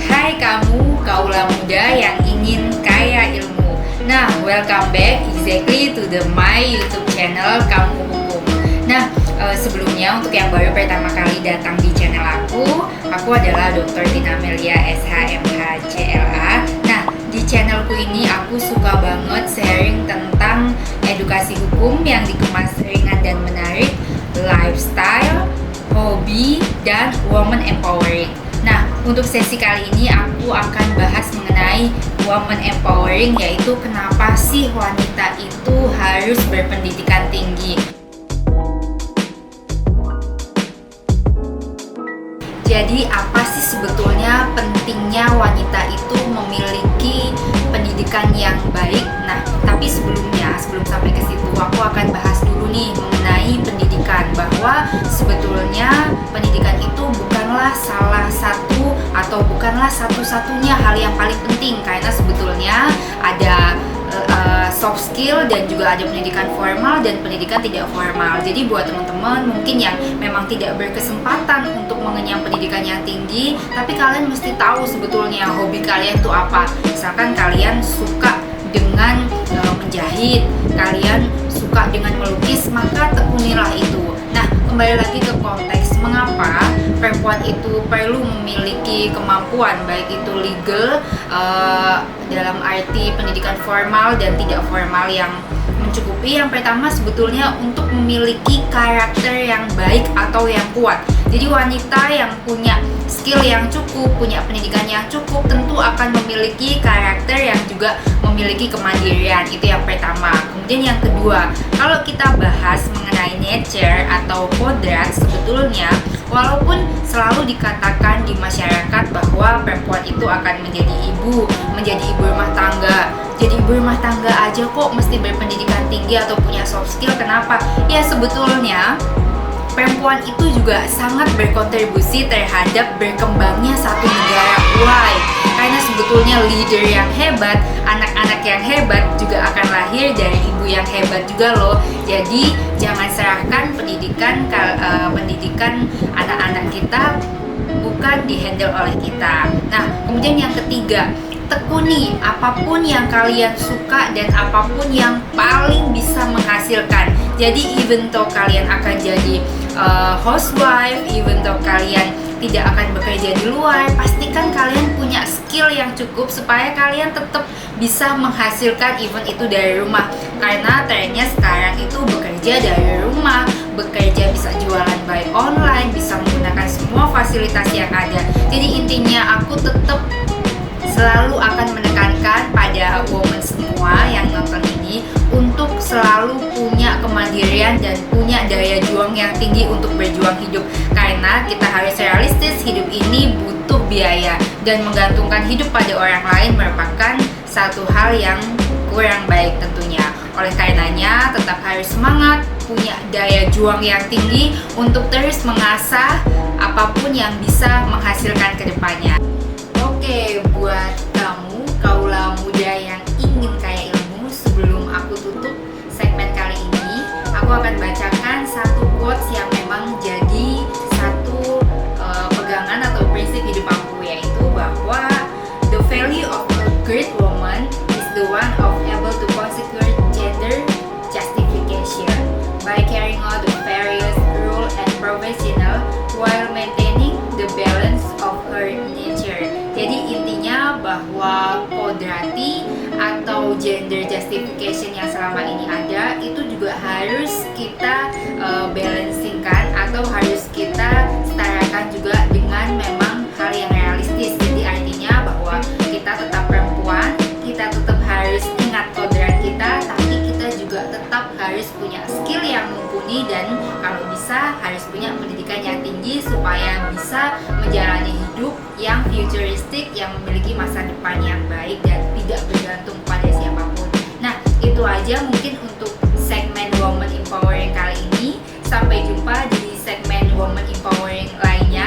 Hai kamu, kaula muda yang ingin kaya ilmu. Nah, welcome back exactly to my YouTube channel Kamu Hukum. Nah, sebelumnya untuk yang baru pertama kali datang di channel aku adalah Dr. Tina Melia SHMH CLA. Nah, di channelku ini aku suka banget sharing tentang edukasi hukum yang dikemas ringan dan menarik, lifestyle, hobi, dan woman empowering. Nah, untuk sesi kali ini aku akan bahas mengenai woman empowering, yaitu kenapa sih wanita itu harus berpendidikan tinggi. Jadi apa sih sebetulnya pentingnya wanita itu memiliki pendidikan yang baik? Nah, tapi sebelum sampai ke situ aku akan bahas dulu nih mengenai pendidikan, bahwa sebetulnya pendidikan itu bukanlah salah satu atau bukanlah satu-satunya hal yang paling penting, karena sebetulnya ada soft skill dan juga ada pendidikan formal dan pendidikan tidak formal. Jadi buat teman-teman mungkin yang memang tidak berkesempatan untuk mengenyam pendidikan yang tinggi, tapi kalian mesti tahu sebetulnya hobi kalian itu apa. Misalkan kalian suka dengan menjahit, kalian suka dengan melukis, maka tekunilah itu. Nah, kembali lagi ke konteks mengapa perempuan itu perlu memiliki kemampuan, baik itu legal dalam arti pendidikan formal dan tidak formal yang mencukupi. Yang pertama sebetulnya untuk memiliki karakter yang baik atau yang kuat. Jadi wanita yang punya skill yang cukup, punya pendidikan yang cukup, tentu akan memiliki karakter yang juga memiliki kemandirian. Itu yang pertama. Kemudian yang kedua, kalau kita bahas mengenai nature atau kodrat, sebetulnya walaupun selalu dikatakan di masyarakat bahwa perempuan itu akan menjadi ibu rumah tangga. Jadi ibu rumah tangga aja kok mesti berpendidikan tinggi atau punya soft skill. Kenapa? Ya sebetulnya perempuan itu juga sangat berkontribusi terhadap berkembangnya satu negara. Why? Karena sebetulnya leader yang hebat, anak-anak yang hebat juga akan lahir dari ibu yang hebat juga loh. Jadi jangan serahkan pendidikan anak-anak kita bukan dihandle oleh kita. Nah, kemudian yang ketiga, tekuni apapun yang kalian suka dan apapun yang paling bisa menghasilkan. Jadi even though kalian akan jadi housewife, even though kalian tidak akan bekerja di luar, pastikan kalian punya skill yang cukup supaya kalian tetap bisa menghasilkan even itu dari rumah. Karena trennya sekarang itu bekerja dari rumah, bekerja bisa jualan by online, bisa menggunakan semua fasilitas yang ada. Jadi intinya aku tetap selalu akan menekankan pada woman semua yang nonton ini untuk selalu punya kemandirian dan punya daya juang yang tinggi untuk berjuang hidup. Karena kita harus realistis, hidup ini butuh biaya dan menggantungkan hidup pada orang lain merupakan satu hal yang kurang baik tentunya. Oleh karenanya tetap harus semangat, punya daya juang yang tinggi untuk terus mengasah apapun yang bisa menghasilkan kedepannya. Oke, buat kamu kaula muda yang ingin kaya ilmu, sebelum aku tutup segmen kali ini, aku akan bacakan satu quotes yang memang jadi satu pegangan atau prinsip hidup aku, yaitu bahwa the value of a great woman is the one of able to constitute gender justification by carrying out the various role and professional while maintaining the balance of her nature. Jadi intinya bahwa kodrati atau gender justification yang selama ini ada itu juga harus kita balancingkan atau harus kita setarakan juga dengan memang hal yang realistis. Jadi artinya bahwa kita tetap perempuan, kita tetap harus ingat kodrat kita, tapi kita juga tetap harus punya skill yang mumpuni dan kalau bisa harus punya pendidikan yang tinggi supaya bisa menjalani hidup yang futuristik, yang memiliki masa depan yang baik dan tidak bergantung pada siapapun. Nah, itu aja mungkin untuk segmen Woman Empowering kali ini. Sampai jumpa di segmen Woman Empowering lainnya.